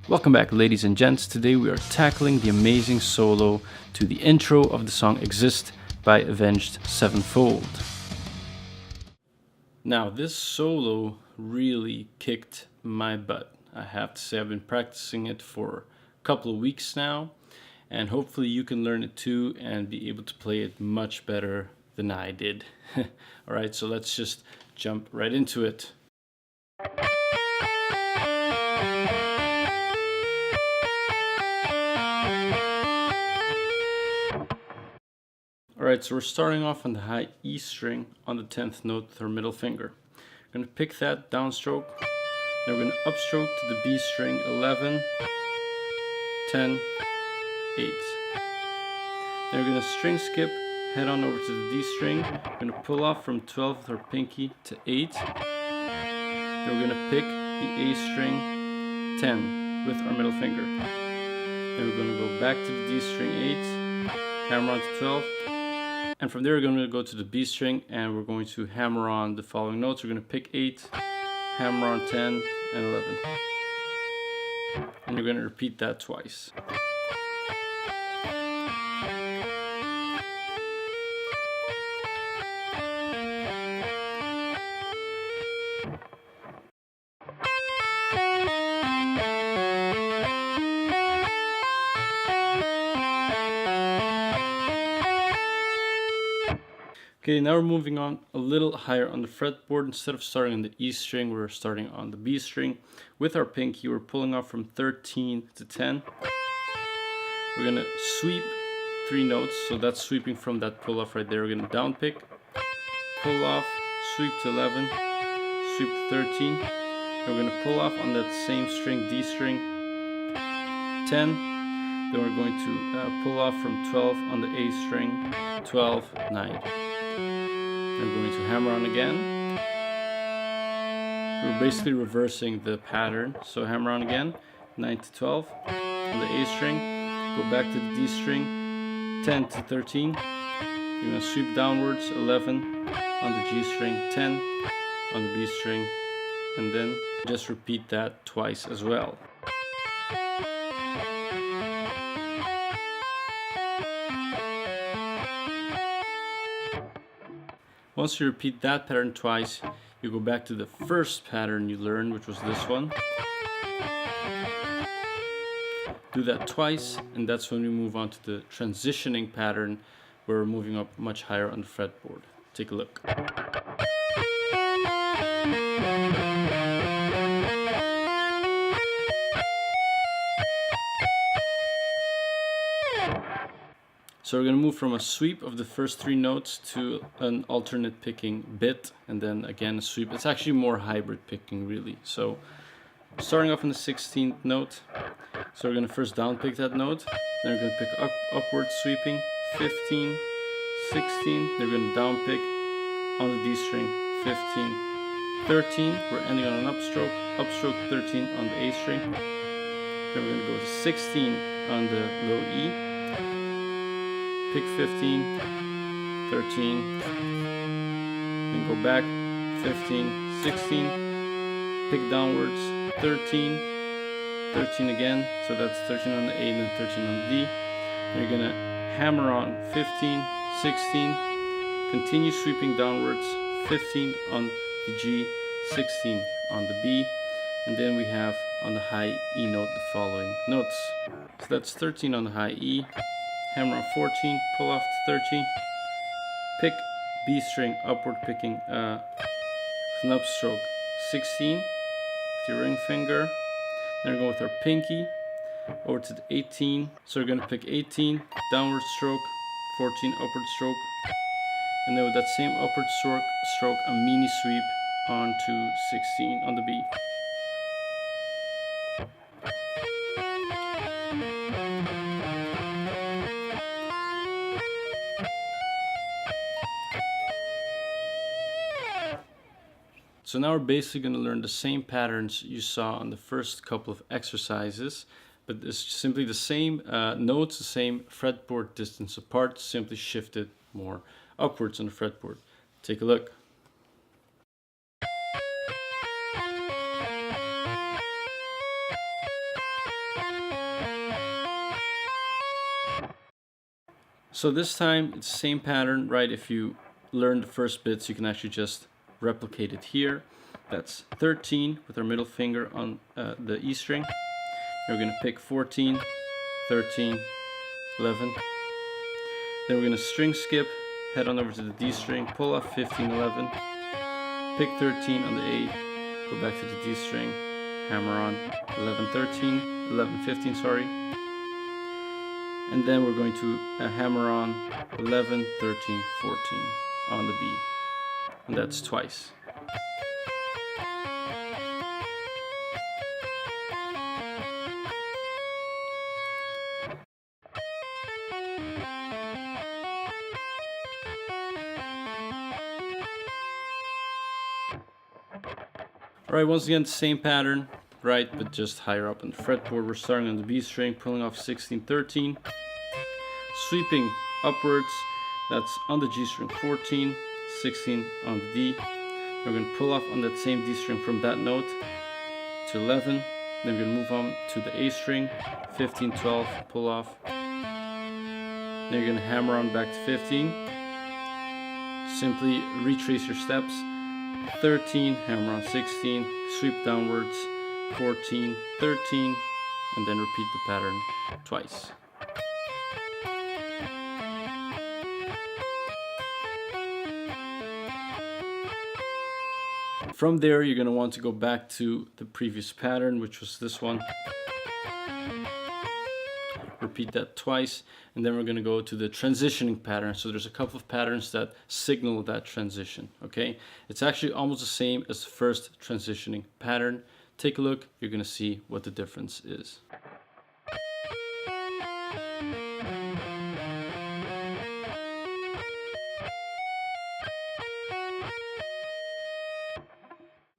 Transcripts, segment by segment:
Welcome back, ladies and gents. Today we are tackling the amazing solo to the intro of the song Exist by Avenged Sevenfold. Now, this solo really kicked my butt. I have to say, I've been practicing it for a couple of weeks now, and hopefully you can learn it too and be able to play it much better than I did. Alright, so let's just jump right into it. Alright, so we're starting off on the high E string on the 10th note with our middle finger. We're going to pick that downstroke, then we're going to upstroke to the B string 11, 10, 8. Then we're going to string skip, head on over to the D string. We're going to pull off from 12 with our pinky to 8. Then we're going to pick the A string 10 with our middle finger. Then we're going to go back to the D string 8, hammer on to 12. And from there we're going to go to the B string and we're going to hammer on the following notes. We're going to pick 8, hammer on 10 and 11. And you're going to repeat that twice. Okay, now we're moving on a little higher on the fretboard. Instead of starting on the E string, we're starting on the B string. With our pinky, we're pulling off from 13 to 10. We're going to sweep 3 notes, so that's sweeping from that pull off right there. We're going to down pick, pull off, sweep to 11, sweep to 13. And we're going to pull off on that same string, D string, 10. Then we're going to pull off from 12 on the A string, 12, 9. We're going to hammer on again. We're basically reversing the pattern. So hammer on again, 9 to 12 on the A string. Go back to the D string, 10 to 13. You're going to sweep downwards, 11 on the G string, 10 on the B string, and then just repeat that twice as well. Once you repeat that pattern twice, you go back to the first pattern you learned, which was this one. Do that twice, and that's when we move on to the transitioning pattern, where we're moving up much higher on the fretboard. Take a look. So we're going to move from a sweep of the first 3 notes to an alternate picking bit, and then again a sweep. It's actually more hybrid picking, really. So starting off on the 16th note, so we're going to first down pick that note, then we're going to pick upward sweeping, 15, 16, then we're going to down pick on the D string, 15, 13, we're ending on an upstroke, upstroke 13 on the A string, then we're going to go to 16 on the low E, pick 15, 13, then go back, 15, 16, pick downwards, 13, 13 again, so that's 13 on the A and then 13 on the D. Then you're going to hammer on 15, 16, continue sweeping downwards, 15 on the G, 16 on the B, and then we have on the high E note the following notes. So that's 13 on the high E, hammer on 14, pull off to 13, pick B string, upward picking an upstroke 16 with your ring finger. Then we're going with our pinky over to the 18. So we're going to pick 18, downward stroke, 14, upward stroke, and then with that same upward stroke, a mini sweep onto 16 on the B. So now we're basically going to learn the same patterns you saw on the first couple of exercises, but it's simply the same notes, the same fretboard distance apart, simply shifted more upwards on the fretboard. Take a look. So this time it's the same pattern, right? If you learn the first bits, you can actually just replicate it here. That's 13 with our middle finger on the E string. Then we're going to pick 14, 13, 11. Then we're going to string skip, head on over to the D string, pull off 15, 11, pick 13 on the A, go back to the D string, hammer on 11, 13, 11, 15, sorry. And then we're going to hammer on 11, 13, 14 on the B. And that's twice. Alright, once again, same pattern, right, but just higher up on the fretboard. We're starting on the B string, pulling off 16, 13, sweeping upwards, that's on the G string 14, 16 on the D. We're going to pull off on that same D string from that note to 11, then we're going to move on to the A string, 15, 12, pull off. Then you're going to hammer on back to 15, simply retrace your steps. 13, hammer on 16, sweep downwards, 14, 13, and then repeat the pattern twice. From there, you're going to want to go back to the previous pattern, which was this one. Repeat that twice, and then we're going to go to the transitioning pattern. So there's a couple of patterns that signal that transition, okay? It's actually almost the same as the first transitioning pattern. Take a look, you're going to see what the difference is.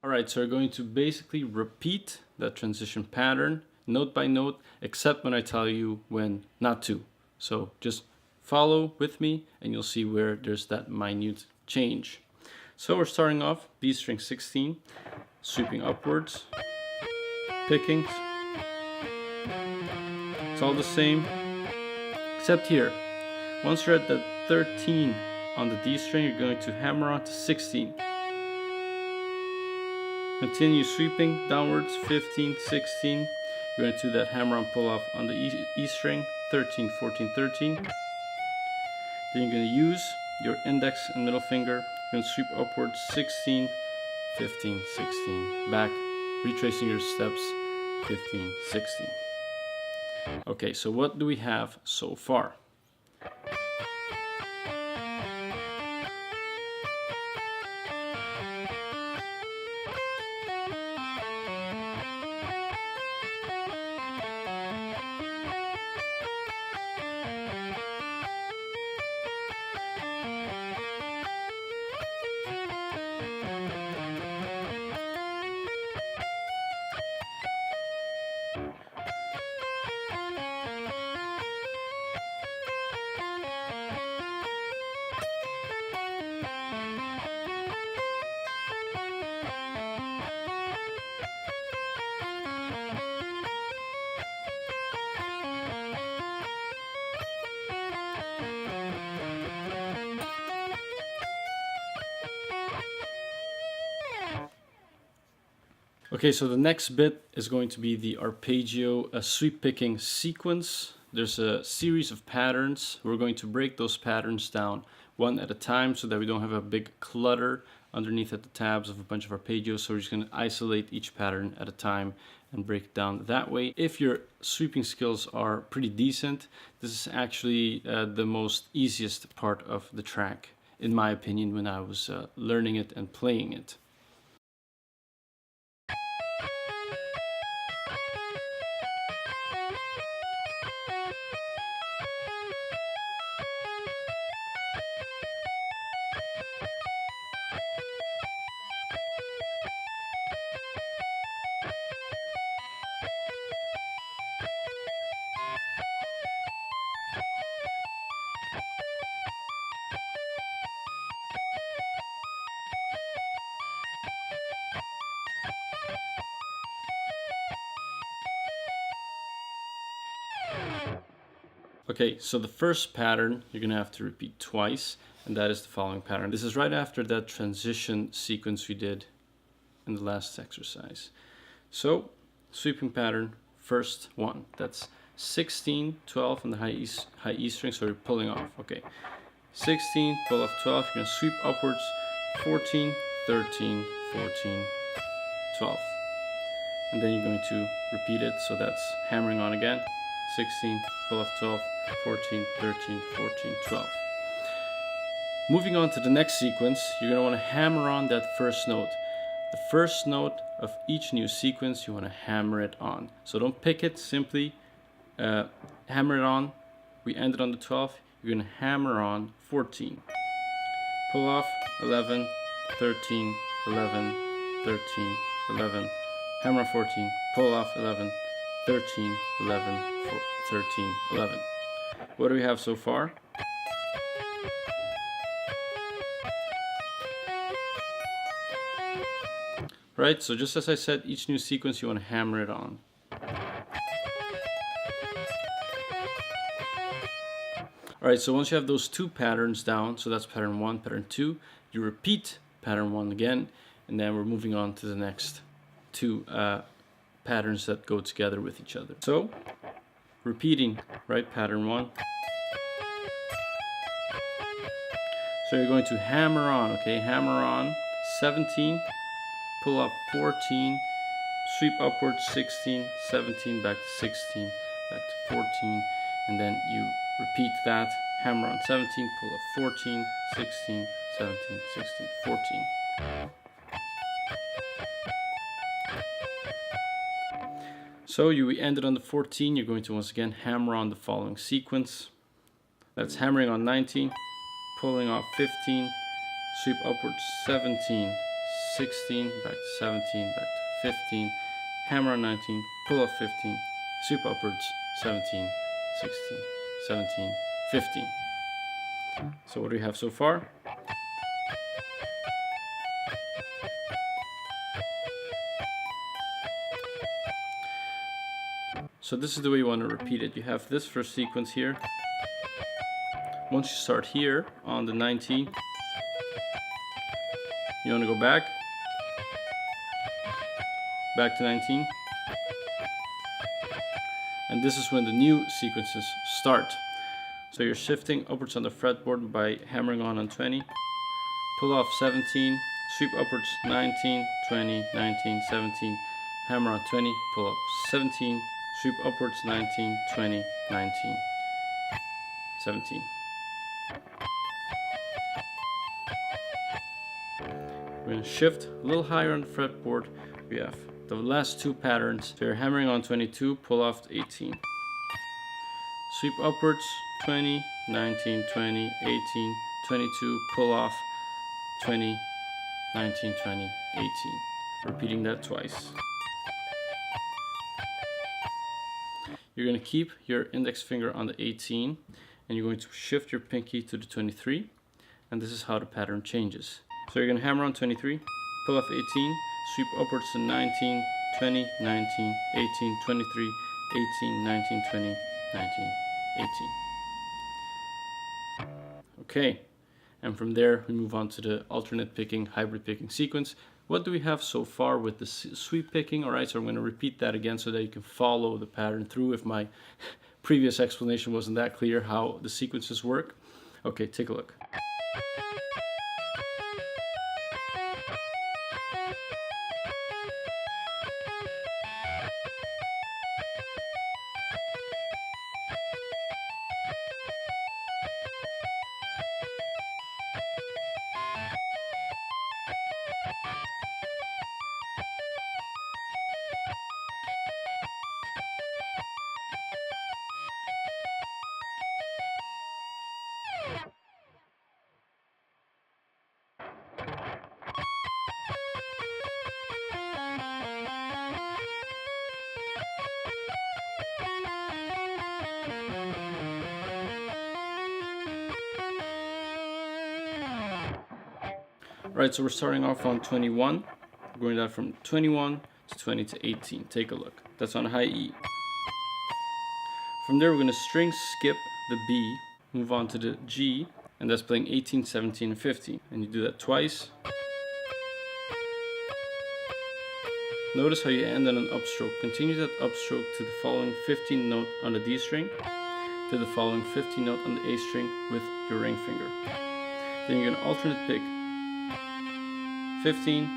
Alright, so we're going to basically repeat that transition pattern note by note, except when I tell you when not to. So just follow with me and you'll see where there's that minute change. So we're starting off B string 16, sweeping upwards, picking. It's all the same, except here. Once you're at the 13 on the D string, you're going to hammer on to 16. Continue sweeping downwards, 15, 16. You're going to do that hammer on pull off on the E string, 13, 14, 13. Then you're going to use your index and middle finger. You're going to sweep upwards, 16, 15, 16. Back, retracing your steps, 15, 16. Okay, so what do we have so far? Okay, so the next bit is going to be the arpeggio sweep picking sequence. There's a series of patterns. We're going to break those patterns down one at a time so that we don't have a big clutter underneath at the tabs of a bunch of arpeggios. So we're just going to isolate each pattern at a time and break it down that way. If your sweeping skills are pretty decent, this is actually the most easiest part of the track, in my opinion, when I was learning it and playing it. Okay, so the first pattern you're gonna have to repeat twice, and that is the following pattern. This is right after that transition sequence we did in the last exercise. So, sweeping pattern, first one. That's 16, 12 on the high E string, so you're pulling off. Okay, 16, pull off 12, you're gonna sweep upwards, 14, 13, 14, 12. And then you're going to repeat it, so that's hammering on again. 16, pull off 12, 14, 13, 14, 12. Moving on to the next sequence, you're going to want to hammer on that first note. The first note of each new sequence, you want to hammer it on. So don't pick it, simply hammer it on. We ended on the 12, you're going to hammer on 14. Pull off 11, 13, 11, 13, 11. Hammer on 14, pull off 11, 13, 11, 13, 11. What do we have so far? Right, so just as I said, each new sequence you want to hammer it on. Alright, so once you have those two patterns down, so that's pattern 1, pattern 2, you repeat pattern 1 again, and then we're moving on to the next two patterns that go together with each other. So, repeating, right, pattern 1. So you're going to hammer on, okay, hammer on 17, pull up 14, sweep upwards 16, 17, back to 16, back to 14, and then you repeat that, hammer on 17, pull up 14, 16, 17, 16, 14. So we ended on the 14, you're going to once again hammer on the following sequence. That's hammering on 19, pulling off 15, sweep upwards 17, 16, back to 17, back to 15, hammer on 19, pull off 15, sweep upwards 17, 16, 17, 15. So what do we have so far? So this is the way you want to repeat it. You have this first sequence here. Once you start here on the 19, you want to go back to 19. And this is when the new sequences start. So you're shifting upwards on the fretboard by hammering on 20. Pull off 17, sweep upwards 19, 20, 19, 17, hammer on 20, pull up 17, sweep upwards 19, 20, 19, 17. We're going to shift a little higher on the fretboard. We have the last two patterns. So you're hammering on 22, pull off 18. Sweep upwards 20, 19, 20, 18, 22, pull off 20, 19, 20, 18. Repeating that twice. You're going to keep your index finger on the 18 and you're going to shift your pinky to the 23, and this is how the pattern changes. So you're going to hammer on 23, pull off 18, sweep upwards to 19, 20, 19, 18, 23, 18, 19, 20, 19, 18. Okay, and from there we move on to the alternate picking, hybrid picking sequence. What do we have so far with the sweep picking? Alright, so I'm going to repeat that again so that you can follow the pattern through if my previous explanation wasn't that clear how the sequences work. Okay, take a look. Right, so we're starting off on 21. We're going down from 21 to 20 to 18. Take a look. That's on high E. From there, we're going to string skip the B, move on to the G, and that's playing 18, 17, and 15. And you do that twice. Notice how you end on an upstroke. Continue that upstroke to the following 15 note on the D string, to the following 15 note on the A string with your ring finger. Then you're going to alternate pick 15,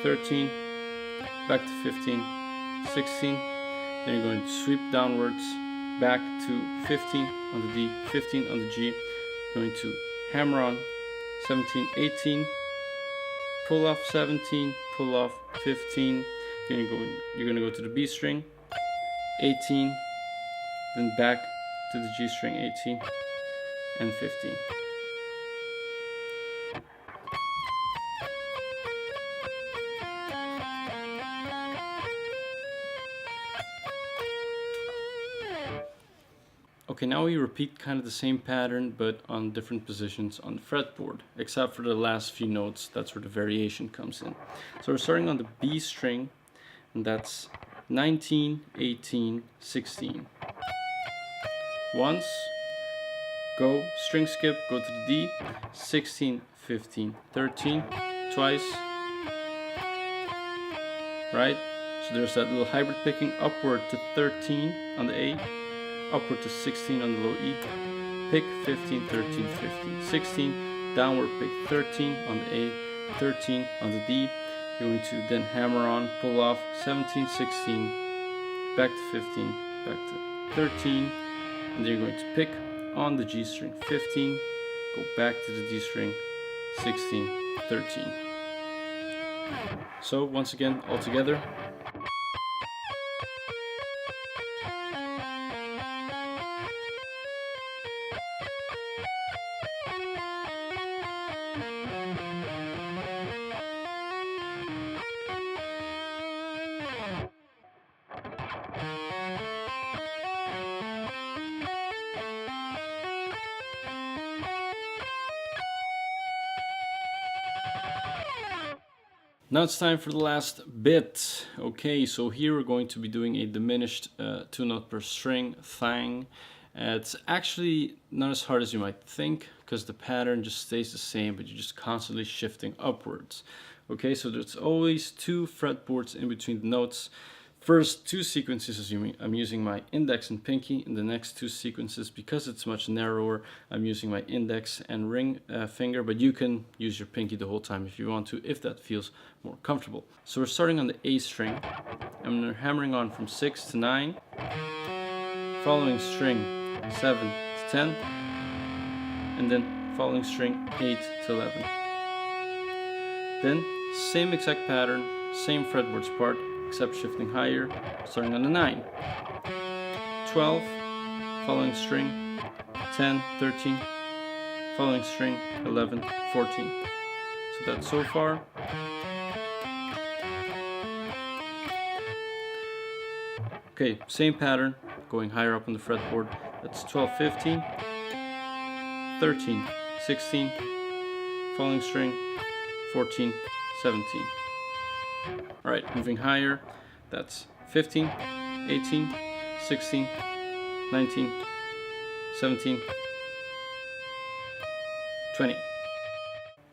13, back to 15, 16. Then you're going to sweep downwards, back to 15 on the D, 15 on the G. You're going to hammer on 17, 18, pull off 17, pull off 15. Then you're going to go to the B string, 18, then back to the G string, 18 and 15. Okay, now we repeat kind of the same pattern, but on different positions on the fretboard, except for the last few notes. That's where the variation comes in. So we're starting on the B string, and that's 19, 18, 16. Once, go, string skip, go to the D, 16, 15, 13, twice, right? So there's that little hybrid picking, upward to 13 on the A, upward to 16 on the low E, pick 15, 13, 15, 16, downward pick 13 on the A, 13 on the D. You're going to then hammer on, pull off 17, 16, back to 15, back to 13, and then you're going to pick on the G string 15, go back to the D string 16, 13. So once again, all together. Now it's time for the last bit. Okay, so here we're going to be doing a diminished 2 note per string thing. It's actually not as hard as you might think, because the pattern just stays the same, but you're just constantly shifting upwards. Okay, so there's always 2 fretboards in between the notes. First 2 sequences, I'm using my index and pinky. In the next 2 sequences, because it's much narrower, I'm using my index and ring finger, but you can use your pinky the whole time if you want to, if that feels more comfortable. So we're starting on the A string. I'm hammering on from 6 to 9, following string 7 to 10, and then following string 8 to 11. Then same exact pattern, same fretboards part, except shifting higher, starting on the 9, 12, following string 10, 13, following string 11, 14. So that's so far. Okay, same pattern, going higher up on the fretboard. That's 12, 15, 13, 16, following string 14, 17. Alright, moving higher, that's 15, 18, 16, 19, 17, 20.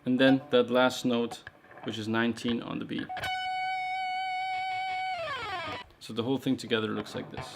And then that last note, which is 19 on the B. So the whole thing together looks like this.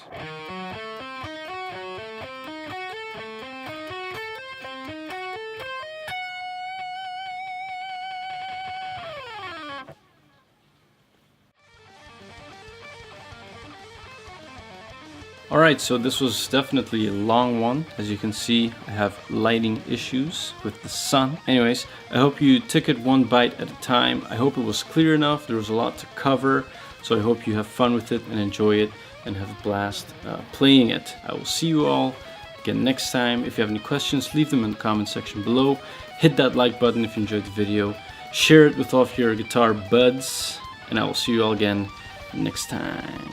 Alright, so this was definitely a long one. As you can see, I have lighting issues with the sun. Anyways, I hope you took it one bite at a time. I hope it was clear enough. There was a lot to cover. So I hope you have fun with it and enjoy it and have a blast playing it. I will see you all again next time. If you have any questions, leave them in the comment section below. Hit that like button if you enjoyed the video. Share it with all of your guitar buds. And I will see you all again next time.